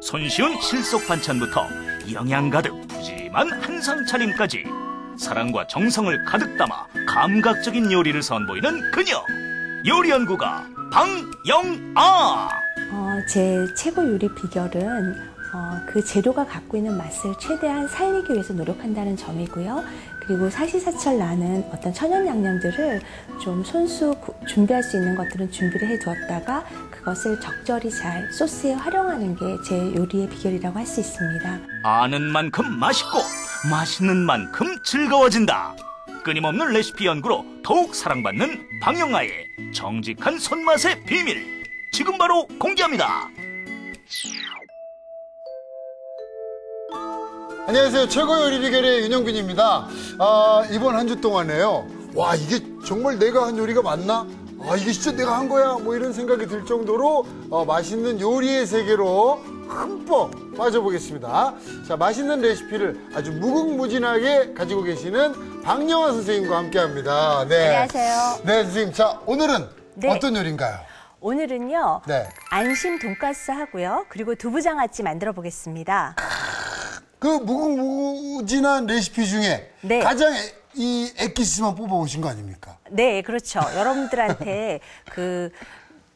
손쉬운 실속 반찬부터 영양 가득 푸짐한 한상 차림까지 사랑과 정성을 가득 담아 감각적인 요리를 선보이는 그녀, 요리연구가 방영아. 제 최고 요리 비결은 그 재료가 갖고 있는 맛을 최대한 살리기 위해서 노력한다는 점이고요. 그리고 사시사철 나는 어떤 천연 양념들을 좀 손수 준비할 수 있는 것들은 준비를 해두었다가 그것을 적절히 잘 소스에 활용하는 게 제 요리의 비결이라고 할 수 있습니다. 아는 만큼 맛있고 맛있는 만큼 즐거워진다. 끊임없는 레시피 연구로 더욱 사랑받는 방영아의 정직한 손맛의 비밀, 지금 바로 공개합니다. 안녕하세요. 최고 요리 비결의 윤영빈입니다. 이번 한 주 동안에요. 와, 이게 정말 내가 한 요리가 맞나? 이게 진짜 내가 한 거야? 뭐 이런 생각이 들 정도로 맛있는 요리의 세계로 흠뻑 빠져보겠습니다. 자, 맛있는 레시피를 아주 무궁무진하게 가지고 계시는 방영아 선생님과 함께합니다. 네. 안녕하세요. 네, 선생님. 자, 오늘은 어떤 요리인가요? 오늘은요. 안심 돈가스 하고요. 그리고 두부장아찌 만들어 보겠습니다. 그 무궁무진한 레시피 중에 가장 이 엑기스만 뽑아오신 거 아닙니까? 네, 그렇죠. 여러분들한테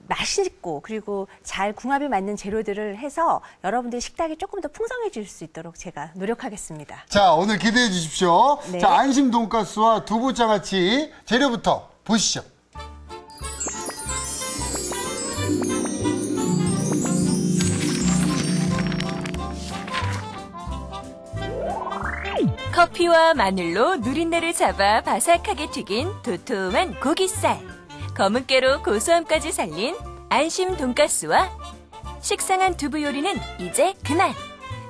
맛있고 그리고 잘 궁합이 맞는 재료들을 해서 여러분들의 식탁이 조금 더 풍성해질 수 있도록 제가 노력하겠습니다. 자, 오늘 기대해 주십시오. 네. 자, 안심 돈가스와 두부장아찌 재료부터 보시죠. 커피와 마늘로 누린내를 잡아 바삭하게 튀긴 도톰한 고기살, 검은깨로 고소함까지 살린 안심 돈가스와 식상한 두부 요리는 이제 그만!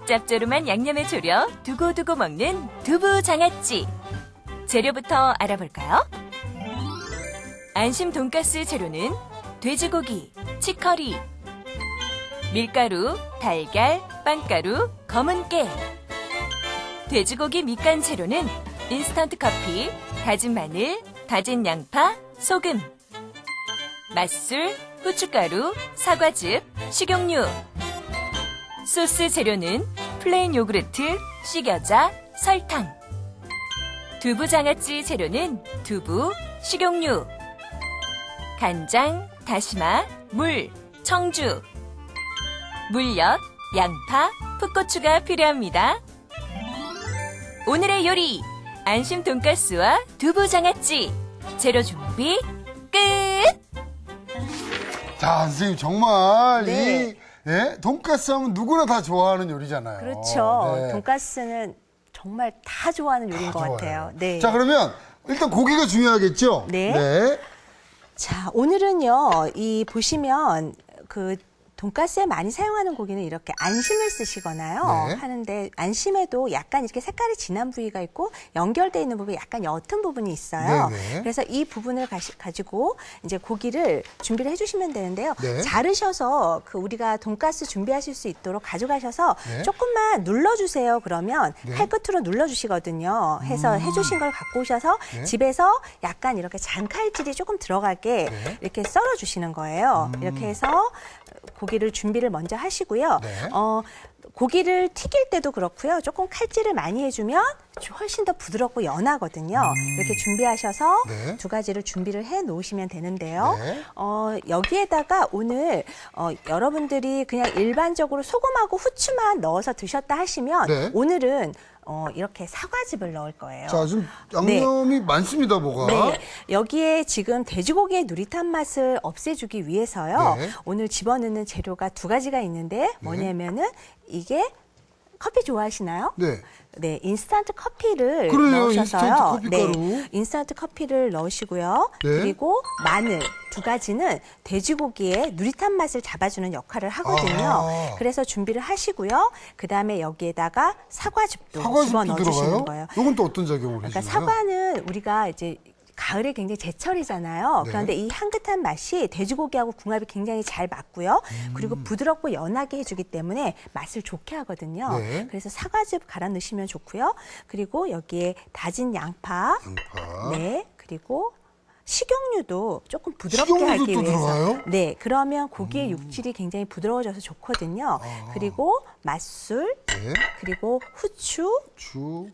짭조름한 양념에 졸여 두고두고 먹는 두부장아찌. 재료부터 알아볼까요? 안심 돈가스 재료는 돼지고기, 치커리, 밀가루, 달걀, 빵가루, 검은깨. 돼지고기 밑간 재료는 인스턴트 커피, 다진 마늘, 다진 양파, 소금, 맛술, 후춧가루, 사과즙, 식용유. 소스 재료는 플레인 요구르트, 식여자, 설탕. 두부장아찌 재료는 두부, 식용유, 간장, 다시마, 물, 청주, 물엿, 양파, 풋고추가 필요합니다. 오늘의 요리, 안심 돈가스와 두부장아찌. 재료 준비 끝! 자, 선생님 정말 이 돈가스 하면 누구나 다 좋아하는 요리잖아요. 그렇죠. 돈가스는 정말 다 좋아하는 요리인 것 같아요. 네. 자, 그러면 일단 고기가 중요하겠죠? 네. 자, 오늘은요, 보시면 돈가스에 많이 사용하는 고기는 이렇게 안심을 쓰시거나요. 하는데 안심에도 약간 이렇게 색깔이 진한 부위가 있고 연결되어 있는 부분이 약간 옅은 부분이 있어요. 그래서 이 부분을 가지고 이제 고기를 준비를 해주시면 되는데요. 자르셔서 우리가 돈가스 준비하실 수 있도록 가져가셔서 조금만 눌러주세요. 그러면 칼끝으로 눌러주시거든요. 해서 해주신 걸 갖고 오셔서 집에서 약간 이렇게 잔칼질이 조금 들어가게 이렇게 썰어주시는 거예요. 이렇게 해서 고기를 준비를 먼저 하시고요. 고기를 튀길 때도 그렇고요. 조금 칼질을 많이 해주면 훨씬 더 부드럽고 연하거든요. 이렇게 준비하셔서 두 가지를 준비를 해 놓으시면 되는데요. 여기에다가 오늘 여러분들이 그냥 일반적으로 소금하고 후추만 넣어서 드셨다 하시면 오늘은 이렇게 사과즙을 넣을 거예요. 자, 지금 양념이 많습니다, 뭐가. 네. 여기에 지금 돼지고기의 누릿한 맛을 없애주기 위해서요. 오늘 집어넣는 재료가 두 가지가 있는데 뭐냐면은 이게 커피 좋아하시나요? 네, 인스턴트 커피를 넣으셔서요. 인스턴트 커피를 넣으시고요. 그리고 마늘 두 가지는 돼지고기의 누릿한 맛을 잡아주는 역할을 하거든요. 그래서 준비를 하시고요. 그 다음에 여기에다가 사과즙도 집어 넣어주시는 거예요. 이건 또 어떤 작용을 해주나요? 그러니까 사과는 우리가 이제 가을에 굉장히 제철이잖아요. 그런데 이 향긋한 맛이 돼지고기하고 궁합이 굉장히 잘 맞고요. 그리고 부드럽고 연하게 해주기 때문에 맛을 좋게 하거든요. 그래서 사과즙 갈아 넣으시면 좋고요. 그리고 여기에 다진 양파. 그리고 식용유도 조금 부드럽게 식용유도 하기 또 위해서. 들어가요? 네, 그러면 고기의 육질이 굉장히 부드러워져서 좋거든요. 그리고 맛술, 네. 그리고 후추, 주.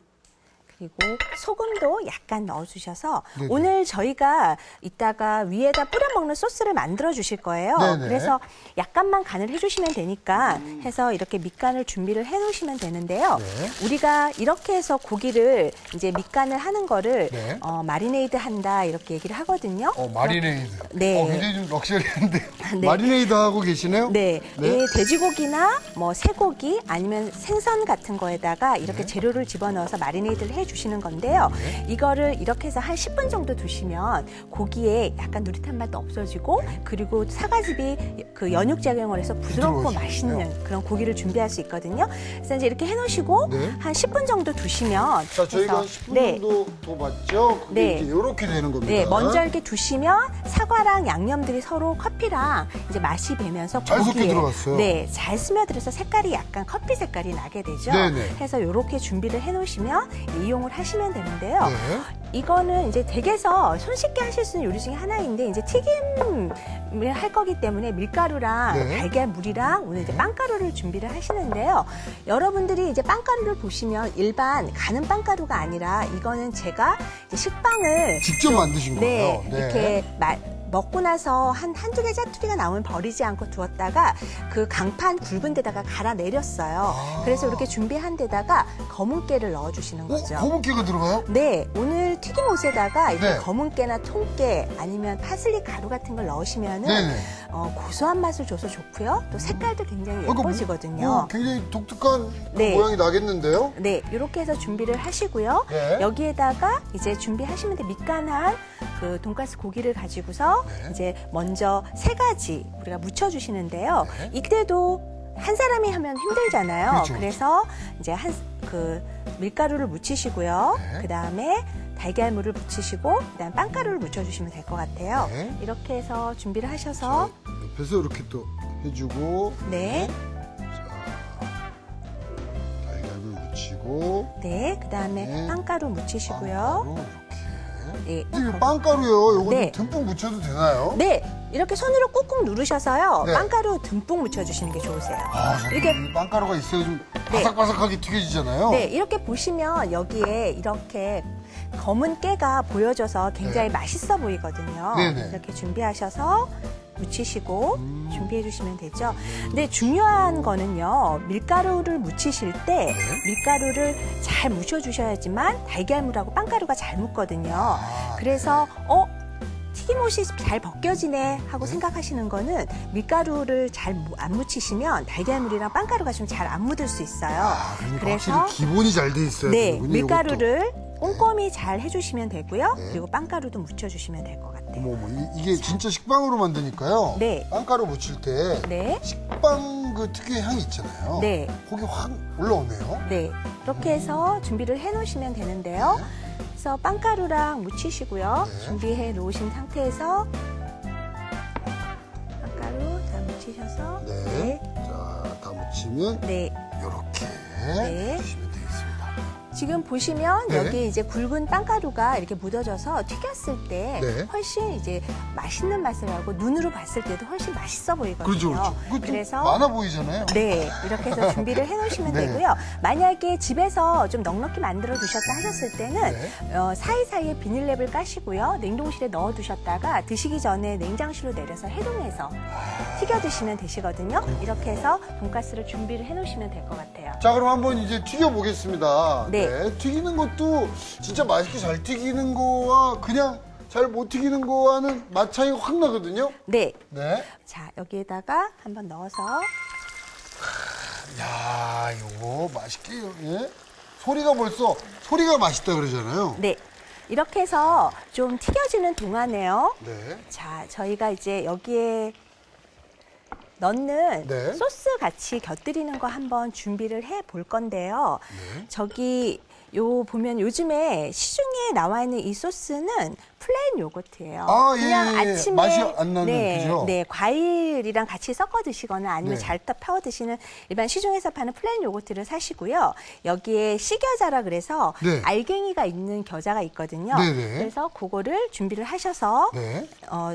그리고 소금도 약간 넣어주셔서 네네. 오늘 저희가 이따가 위에다 뿌려 먹는 소스를 만들어 주실 거예요. 네네. 그래서 약간만 간을 해주시면 되니까 해서 이렇게 밑간을 준비를 해놓으시면 되는데요. 네. 우리가 이렇게 해서 고기를 이제 밑간을 하는 거를 네. 마리네이드 한다 이렇게 얘기를 하거든요. 마리네이드. 네. 굉장히 좀 럭셔리한데. 네. 마리네이드 하고 계시네요? 네, 네. 이 돼지고기나 뭐 쇠고기 아니면 생선 같은 거에다가 이렇게 네. 재료를 집어넣어서 마리네이드를 해주시는 건데요. 이거를 이렇게 해서 한 10분 정도 두시면 고기에 약간 누릿한 맛도 없어지고 그리고 사과즙이 그 연육작용을 해서 부드럽고 부드러워지네요. 맛있는 그런 고기를 준비할 수 있거든요. 그래서 이제 이렇게 해놓으시고 네. 한 10분 정도 두시면 자, 저희가 한 해서 10분 네. 정도 더 봤죠? 그게 네. 이제 이렇게 되는 겁니다. 네, 먼저 이렇게 두시면 사과랑 양념들이 서로 커피랑 이제 맛이 배면서 잘 섞여 고기에 들어갔어요. 네, 잘 스며들어서 색깔이 약간 커피 색깔이 나게 되죠. 네네. 해서 이렇게 준비를 해놓으시면 이용을 하시면 되는데요. 네. 이거는 이제 댁에서 손쉽게 하실 수 있는 요리 중에 하나인데 이제 튀김을 할 거기 때문에 밀가루랑 네. 달걀물이랑 오늘 이제 빵가루를 준비를 하시는데요. 여러분들이 이제 빵가루를 보시면 일반 가는 빵가루가 아니라 이거는 제가 이제 식빵을 직접 만드신 네, 거예요? 네. 이렇게 먹고 나서 한두 개 짜투리가 나오면 버리지 않고 두었다가 그 강판 굵은 데다가 갈아 내렸어요. 그래서 이렇게 준비한 데다가 검은깨를 넣어주시는 거죠. 검은깨가 들어가요? 네, 오늘 튀김옷에다가 이렇게 네. 검은깨나 통깨 아니면 파슬리 가루 같은 걸 넣으시면은 네네. 고소한 맛을 줘서 좋고요. 또 색깔도 굉장히 그러니까 예뻐지거든요. 굉장히 독특한 네. 모양이 나겠는데요? 네, 이렇게 해서 준비를 하시고요. 네. 여기에다가 이제 준비하시면 돼. 밑간한 그 돈가스 고기를 가지고서 네. 이제 먼저 3가지 우리가 묻혀주시는데요. 네. 이때도 한 사람이 하면 힘들잖아요. 그렇죠. 그래서 이제 그 밀가루를 묻히시고요. 네. 그 다음에 달걀물을 묻히시고 그다음 빵가루를 묻혀주시면 될 것 같아요. 네. 이렇게 해서 준비를 하셔서 옆에서 이렇게 또 해주고. 네, 달걀을 묻히고. 네, 그 다음에 네. 빵가루 묻히시고요. 빵가루 이렇게. 네. 이게 빵가루요. 요거 네. 듬뿍 묻혀도 되나요? 네, 이렇게 손으로 꾹꾹 누르셔서요. 네. 빵가루 듬뿍 묻혀주시는 게 좋으세요. 이렇게 이렇게 빵가루가 있어야 좀 네. 바삭바삭하게 튀겨지잖아요. 네, 이렇게 보시면 여기에 이렇게 검은 깨가 보여져서 굉장히 네. 맛있어 보이거든요. 네네. 이렇게 준비하셔서 묻히시고 준비해 주시면 되죠. 근데 중요한 거는요. 밀가루를 묻히실 때 밀가루를 잘 묻혀 주셔야지만 달걀물하고 빵가루가 잘 묻거든요. 그래서 튀김옷이 잘 벗겨지네 하고 생각하시는 거는 밀가루를 잘 안 묻히시면 달걀물이랑 빵가루가 좀 잘 안 묻을 수 있어요. 그러니까 그래서 확실히 기본이 잘 돼 있어야 네, 되는군요. 밀가루를 꼼꼼히 잘 해주시면 되고요. 네. 그리고 빵가루도 묻혀주시면 될 것 같아요. 이게 진짜 식빵으로 만드니까요. 네. 빵가루 묻힐 때 네, 식빵 그 특유의 향이 있잖아요. 네. 거기 확 올라오네요. 네, 이렇게 해서 준비를 해놓으시면 되는데요. 그래서 빵가루랑 묻히시고요. 네. 준비해 놓으신 상태에서 빵가루 다 묻히셔서 네. 자, 다 묻히면 네. 이렇게 네. 해주시면 되겠습니다. 지금 보시면 네. 여기 이제 굵은 빵가루가 이렇게 묻어져서 튀겼을 때 네. 훨씬 이제 맛있는 맛을 하고 눈으로 봤을 때도 훨씬 맛있어 보이거든요. 그렇죠, 그렇죠. 그거 좀 그래서 많아 보이잖아요. 네, 이렇게 해서 준비를 해놓으시면 네. 되고요. 만약에 집에서 좀 넉넉히 만들어 두셨다 하셨을 때는 네. 사이사이에 비닐랩을 까시고요. 냉동실에 넣어 두셨다가 드시기 전에 냉장실로 내려서 해동해서 튀겨 드시면 되시거든요. 이렇게 해서 돈가스를 준비를 해놓으시면 될 것 같아요. 자, 그럼 한번 이제 튀겨보겠습니다. 네. 튀기는 것도 진짜 맛있게 잘 튀기는 거와 그냥 잘 못 튀기는 거와는 맛 차이가 확 나거든요. 네. 네. 자, 여기에다가 한번 넣어서 야, 이거 맛있게, 예? 소리가 맛있다 그러잖아요. 네. 이렇게 해서 좀 튀겨지는 동안에요. 네. 자, 저희가 이제 여기에 넣는 네. 소스 같이 곁들이는 거 한번 준비를 해 볼 건데요. 네. 저기 요 보면 요즘에 시중에 나와 있는 이 소스는 플레인 요거트예요. 아, 예, 그냥 예, 예. 아침에 맛이 안 나는, 그죠? 네, 과일이랑 같이 섞어 드시거나 아니면 네. 잘 펴 드시는 일반 시중에서 파는 플레인 요거트를 사시고요. 여기에 식여자라 그래서 네. 알갱이가 있는 겨자가 있거든요. 네네. 그래서 그거를 준비를 하셔서 네.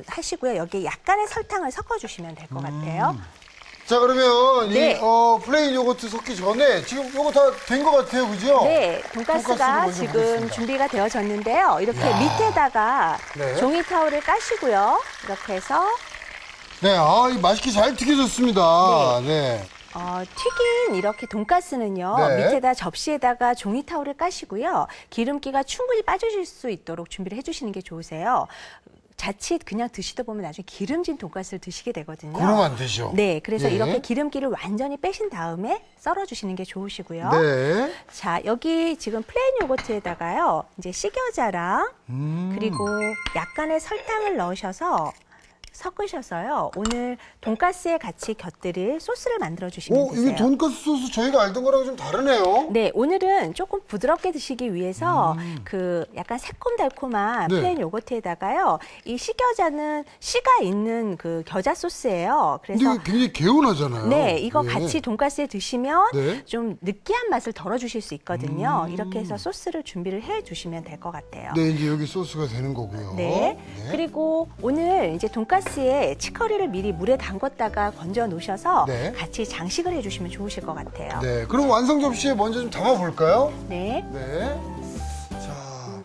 하시고요. 여기에 약간의 설탕을 섞어 주시면 될 것 같아요. 자, 그러면 네. 이 플레인 요거트 섞기 전에 지금 요거 다 된 것 같아요, 그죠? 네, 돈가스를 돈가스가 먼저 지금 보겠습니다. 준비가 되어졌는데요. 이렇게 야. 밑에다가 네. 종이 타올을 까시고요. 이렇게 해서 네, 이 맛있게 잘 튀겨졌습니다. 네. 튀긴 이렇게 돈가스는요. 네. 밑에다 접시에다가 종이 타올을 까시고요. 기름기가 충분히 빠져줄 수 있도록 준비를 해주시는 게 좋으세요. 자칫 그냥 드시다 보면 나중에 기름진 돈가스를 드시게 되거든요. 그러면 안 되죠. 네, 그래서 예. 이렇게 기름기를 완전히 빼신 다음에 썰어주시는 게 좋으시고요. 네. 자, 여기 지금 플레인 요거트에다가요, 이제 식여자랑 그리고 약간의 설탕을 넣으셔서 섞으셔서요. 오늘 돈가스에 같이 곁들일 소스를 만들어 주시면 되세요. 이게 돈가스 소스 저희가 알던 거랑 좀 다르네요. 네, 오늘은 조금 부드럽게 드시기 위해서 그 약간 새콤달콤한 네. 플레인 요거트에다가요. 이 식여자는 씨가 있는 그 겨자 소스예요. 근데 그래서 이거 굉장히 개운하잖아요. 네, 이거 네. 같이 돈가스에 드시면 네. 좀 느끼한 맛을 덜어주실 수 있거든요. 이렇게 해서 소스를 준비를 해주시면 될 것 같아요. 네, 이제 여기 소스가 되는 거고요. 네. 그리고 오늘 이제 돈가스에 치커리를 미리 물에 담궜다가 건져 놓으셔서 네. 같이 장식을 해주시면 좋으실 것 같아요. 네, 그럼 완성 접시에 먼저 좀 담아볼까요? 네. 네. 자,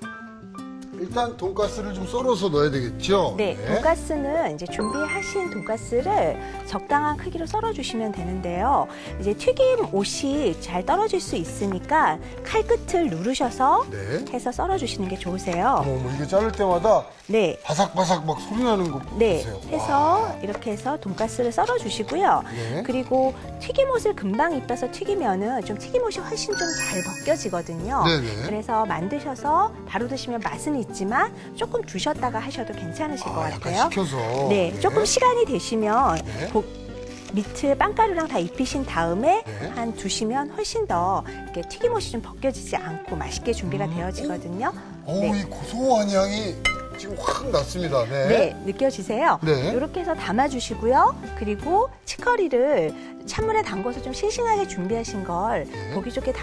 일단 돈가스를 좀 썰어서 넣어야 되겠죠? 네, 돈가스는 이제 준비하신 돈가스를 적당한 크기로 썰어주시면 되는데요. 이제 튀김 옷이 잘 떨어질 수 있으니까 칼끝을 누르셔서 네. 해서 썰어주시는 게 좋으세요. 어머, 이거 자를 때마다 네. 바삭바삭 막 소리 나는 거 네, 보세요. 해서 이렇게 해서 돈가스를 썰어주시고요. 네. 그리고 튀김옷을 금방 입혀서 튀기면은 좀 튀김옷이 훨씬 좀 잘 벗겨지거든요. 네네. 그래서 만드셔서 바로 드시면 맛은 있지만 조금 두셨다가 하셔도 괜찮으실 것 약간 같아요. 식혀서. 네, 조금 시간이 되시면 네. 밑을 빵가루랑 다 입히신 다음에 네. 한 두시면 훨씬 더 이렇게 튀김옷이 좀 벗겨지지 않고 맛있게 준비가 되어지거든요. 이 고소한 향이 지금 확 났습니다. 네. 네, 느껴지세요? 네. 이렇게 해서 담아주시고요. 그리고 치커리를 찬물에 담궈서 좀 싱싱하게 준비하신 걸 네. 보기 좋게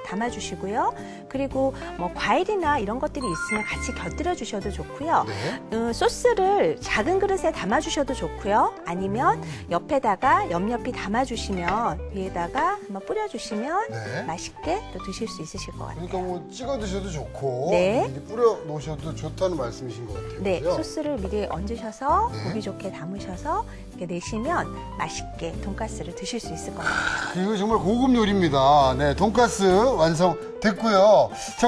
담아주시고요. 그리고 뭐 과일이나 이런 것들이 있으면 같이 곁들여 주셔도 좋고요. 네. 소스를 작은 그릇에 담아주셔도 좋고요. 아니면 옆에다가 옆옆이 담아주시면 위에다가 한번 뿌려주시면 네. 맛있게 또 드실 수 있으실 것 같아요. 그러니까 뭐 찍어 드셔도 좋고 네. 이렇게 뿌려 놓으셔도 좋다는 말씀이신 것 같아요. 네, 그죠? 소스를 미리 얹으셔서 네. 보기 좋게 담으셔서 이렇게 내시면 맛있게 돈가스를 드실 수 있을 것 같아요. 이거 정말 고급 요리입니다. 네, 돈가스 완성 됐고요. 자,